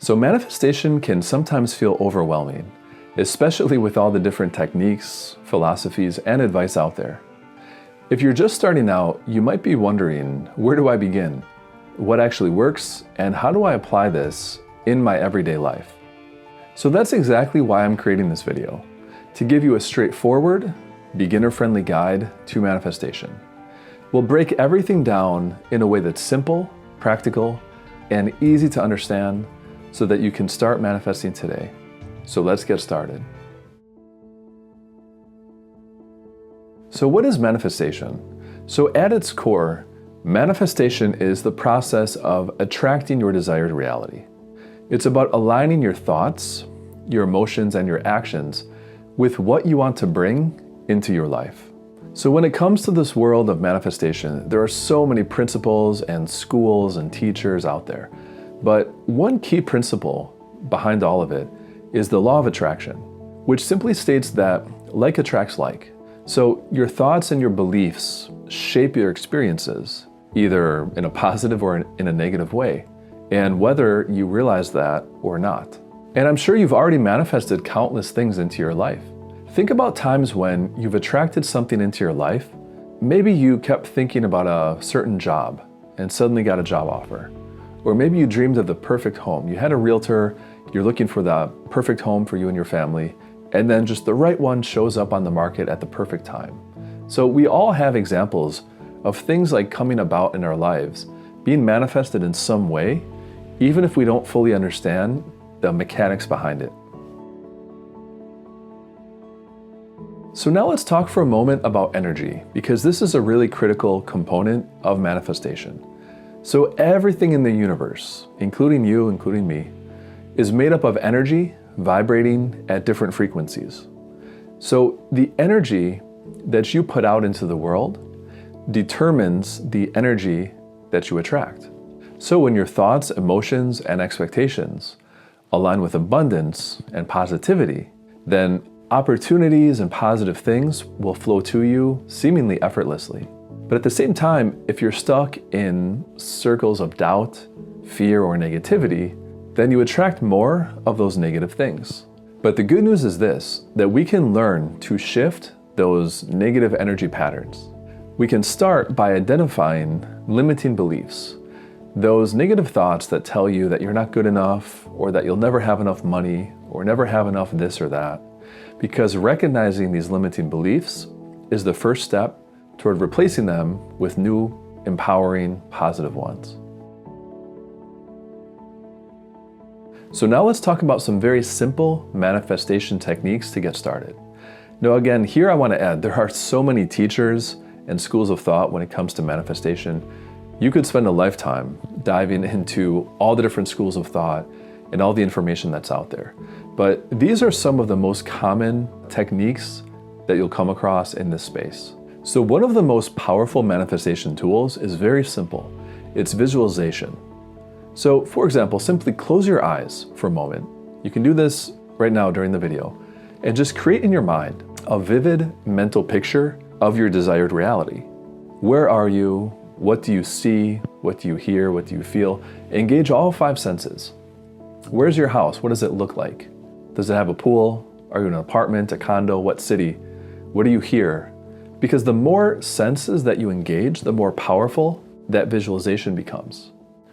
So manifestation can sometimes feel overwhelming, especially with all the different techniques, philosophies, and advice out there. If you're just starting out, you might be wondering, where do I begin? What actually works, and how do I apply this in my everyday life? So that's exactly why I'm creating this video, to give you a straightforward, beginner-friendly guide to manifestation. We'll break everything down in a way that's simple, practical, and easy to understand so that you can start manifesting today. So let's get started. So what is manifestation? So at its core, manifestation is the process of attracting your desired reality. It's about aligning your thoughts, your emotions, and your actions with what you want to bring into your life. So when it comes to this world of manifestation, there are so many principles and schools and teachers out there. But one key principle behind all of it is the law of attraction, which simply states that like attracts like. So your thoughts and your beliefs shape your experiences, either in a positive or in a negative way, and whether you realize that or not. And I'm sure you've already manifested countless things into your life. Think about times when you've attracted something into your life. Maybe you kept thinking about a certain job and suddenly got a job offer. Or maybe you dreamed of the perfect home. You had a realtor, you're looking for the perfect home for you and your family, and then just the right one shows up on the market at the perfect time. So we all have examples of things like coming about in our lives, being manifested in some way, even if we don't fully understand the mechanics behind it. So now let's talk for a moment about energy, because this is a really critical component of manifestation. So everything in the universe, including you, including me, is made up of energy vibrating at different frequencies. So the energy that you put out into the world determines the energy that you attract. So when your thoughts, emotions, and expectations align with abundance and positivity, then opportunities and positive things will flow to you seemingly effortlessly. But at the same time, if you're stuck in circles of doubt, fear, or negativity, then you attract more of those negative things. But the good news is this, that we can learn to shift those negative energy patterns. We can start by identifying limiting beliefs, those negative thoughts that tell you that you're not good enough, or that you'll never have enough money, or never have enough this or that. Because recognizing these limiting beliefs is the first step toward replacing them with new, empowering, positive ones. So now let's talk about some very simple manifestation techniques to get started. Now again, here I want to add, there are so many teachers and schools of thought when it comes to manifestation. You could spend a lifetime diving into all the different schools of thought and all the information that's out there. But these are some of the most common techniques that you'll come across in this space. So one of the most powerful manifestation tools is very simple. It's visualization. So for example, simply close your eyes for a moment. You can do this right now during the video, and just create in your mind a vivid mental picture of your desired reality. Where are you? What do you see? What do you hear? What do you feel? Engage all 5 senses. Where's your house? What does it look like? Does it have a pool? Are you in an apartment, a condo? What city? What do you hear? Because the more senses that you engage, the more powerful that visualization becomes.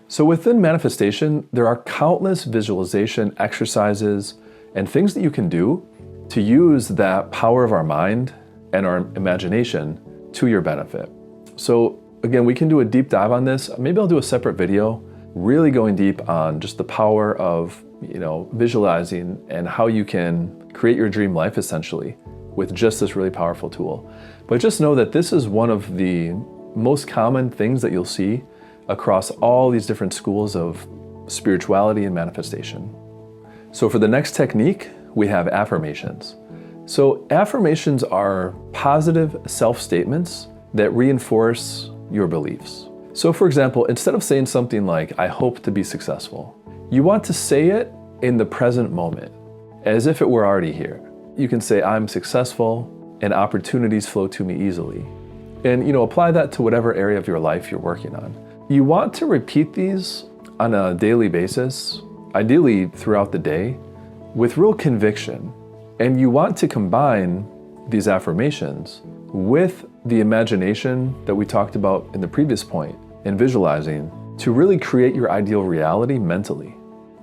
So within manifestation, there are countless visualization exercises and things that you can do to use that power of our mind and our imagination to your benefit. So again, we can do a deep dive on this. Maybe I'll do a separate video really going deep on just the power of, visualizing and how you can create your dream life essentially with just this really powerful tool. But just know that this is one of the most common things that you'll see across all these different schools of spirituality and manifestation. So for the next technique, we have affirmations. So affirmations are positive self-statements that reinforce your beliefs. So for example, instead of saying something like, I hope to be successful, you want to say it in the present moment, as if it were already here. You can say, I'm successful and opportunities flow to me easily. And apply that to whatever area of your life you're working on. You want to repeat these on a daily basis ideally throughout the day, with real conviction. And you want to combine these affirmations with the imagination that we talked about in the previous point, and visualizing, to really create your ideal reality mentally.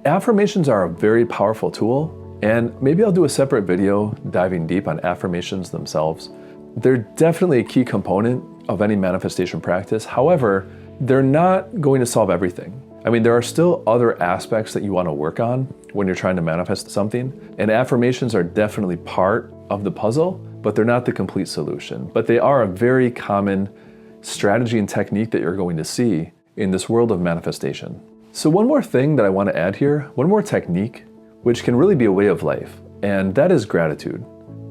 Affirmations are a very powerful tool, and maybe I'll do a separate video diving deep on affirmations themselves. They're definitely a key component of any manifestation practice. However, they're not going to solve everything. I mean, there are still other aspects that you want to work on when you're trying to manifest something, and affirmations are definitely part of the puzzle, but they're not the complete solution. But they are a very common strategy and technique that you're going to see in this world of manifestation. So one more thing that I want to add here, one more technique, which can really be a way of life, and that is gratitude.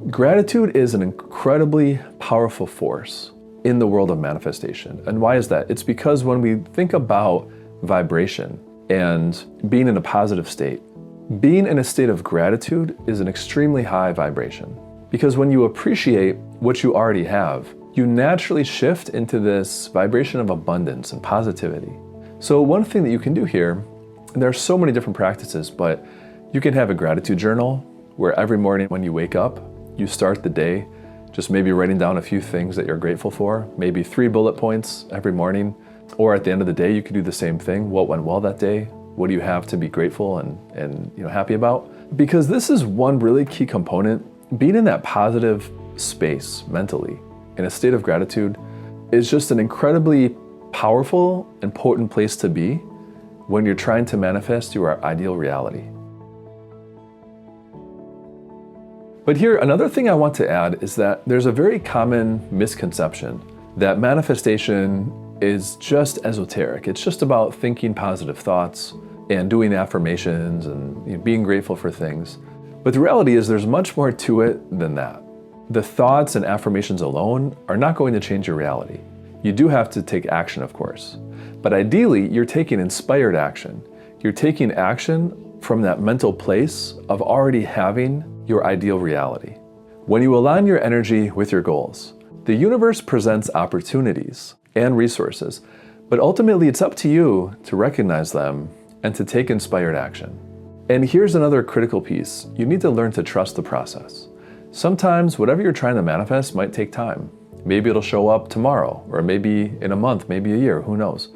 Gratitude is an incredibly powerful force in the world of manifestation. And why is that? It's because when we think about vibration and being in a positive state, being in a state of gratitude is an extremely high vibration. Because when you appreciate what you already have, you naturally shift into this vibration of abundance and positivity. So one thing that you can do here, and there are so many different practices, but you can have a gratitude journal where every morning when you wake up, you start the day just maybe writing down a few things that you're grateful for, maybe 3 bullet points every morning. Or at the end of the day, you could do the same thing. What went well that day? What do you have to be grateful and happy about? Because this is one really key component. Being in that positive space mentally, in a state of gratitude, is just an incredibly powerful and potent place to be when you're trying to manifest your ideal reality. But here, another thing I want to add is that there's a very common misconception that manifestation is just esoteric. It's just about thinking positive thoughts and doing affirmations and being grateful for things. But the reality is there's much more to it than that. The thoughts and affirmations alone are not going to change your reality. You do have to take action, of course. But ideally, you're taking inspired action. You're taking action from that mental place of already having your ideal reality. When you align your energy with your goals, the universe presents opportunities and resources, but ultimately it's up to you to recognize them and to take inspired action. And here's another critical piece. You need to learn to trust the process. Sometimes whatever you're trying to manifest might take time. Maybe it'll show up tomorrow, or maybe in a month, maybe a year, who knows.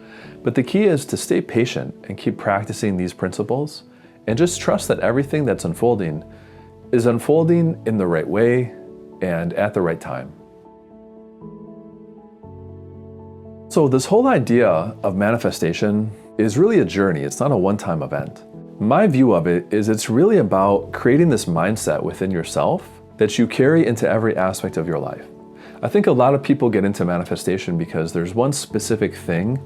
But the key is to stay patient and keep practicing these principles, and just trust that everything that's unfolding is unfolding in the right way and at the right time. So this whole idea of manifestation is really a journey. It's not a one-time event. My view of it is it's really about creating this mindset within yourself that you carry into every aspect of your life. I think a lot of people get into manifestation because there's one specific thing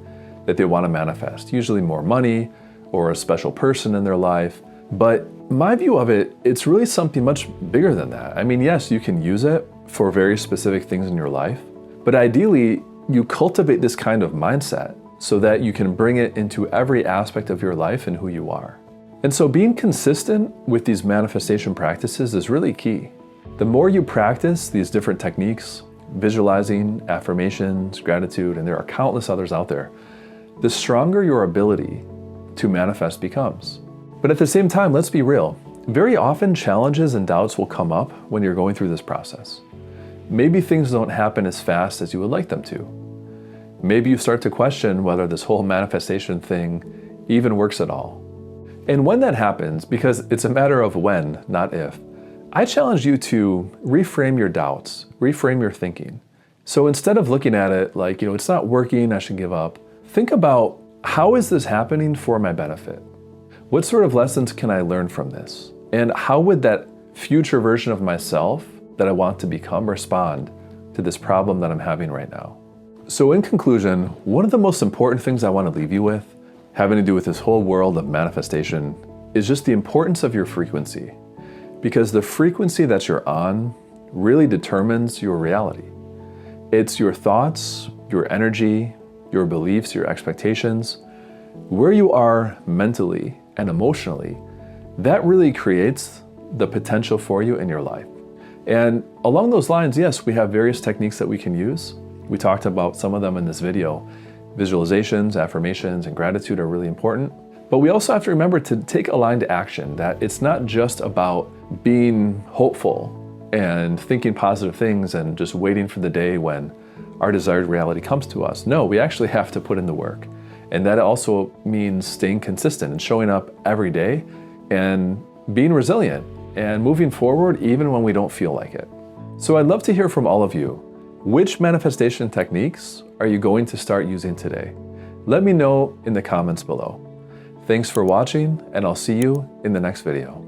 that they want to manifest, usually more money or a special person in their life. But my view of it, it's really something much bigger than that. I mean, yes, you can use it for very specific things in your life, but ideally, you cultivate this kind of mindset so that you can bring it into every aspect of your life and who you are. And so being consistent with these manifestation practices is really key. The more you practice these different techniques, visualizing, affirmations, gratitude, and there are countless others out there, the stronger your ability to manifest becomes. But at the same time, let's be real. Very often challenges and doubts will come up when you're going through this process. Maybe things don't happen as fast as you would like them to. Maybe you start to question whether this whole manifestation thing even works at all. And when that happens, because it's a matter of when, not if, I challenge you to reframe your doubts, reframe your thinking. So instead of looking at it like, it's not working, I should give up, think about, how is this happening for my benefit? What sort of lessons can I learn from this? And how would that future version of myself that I want to become respond to this problem that I'm having right now? So in conclusion, one of the most important things I want to leave you with, having to do with this whole world of manifestation, is just the importance of your frequency. Because the frequency that you're on really determines your reality. It's your thoughts, your energy, your beliefs, your expectations, where you are mentally and emotionally, that really creates the potential for you in your life. And along those lines, yes, we have various techniques that we can use. We talked about some of them in this video. Visualizations, affirmations, and gratitude are really important. But we also have to remember to take aligned action, that it's not just about being hopeful and thinking positive things and just waiting for the day when our desired reality comes to us. No, we actually have to put in the work. And that also means staying consistent and showing up every day and being resilient and moving forward even when we don't feel like it. So I'd love to hear from all of you. Which manifestation techniques are you going to start using today? Let me know in the comments below. Thanks for watching, and I'll see you in the next video.